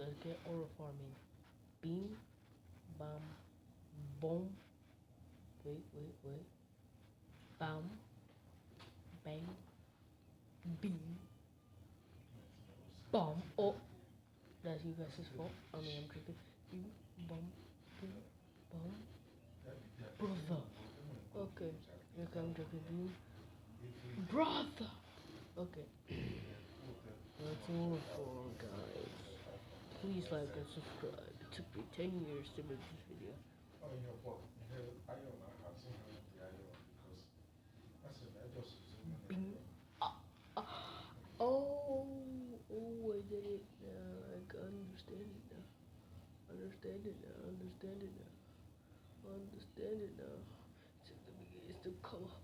Let's get oral farming. Beam, bam, boom. Wait. Bam, bang, beam, bomb. Oh, that's you guys' fault. I mean, I'm drinking. Beam, bomb, beam, bomb. Brother. Okay, here comes drinking beam. Brother. Okay, let's move on, guys. Please like and subscribe. It took me 10 years to make this video. Bing. Oh, I did it now. I can understand it now. Understand it now. Understand it now. Understand it now. It's the color.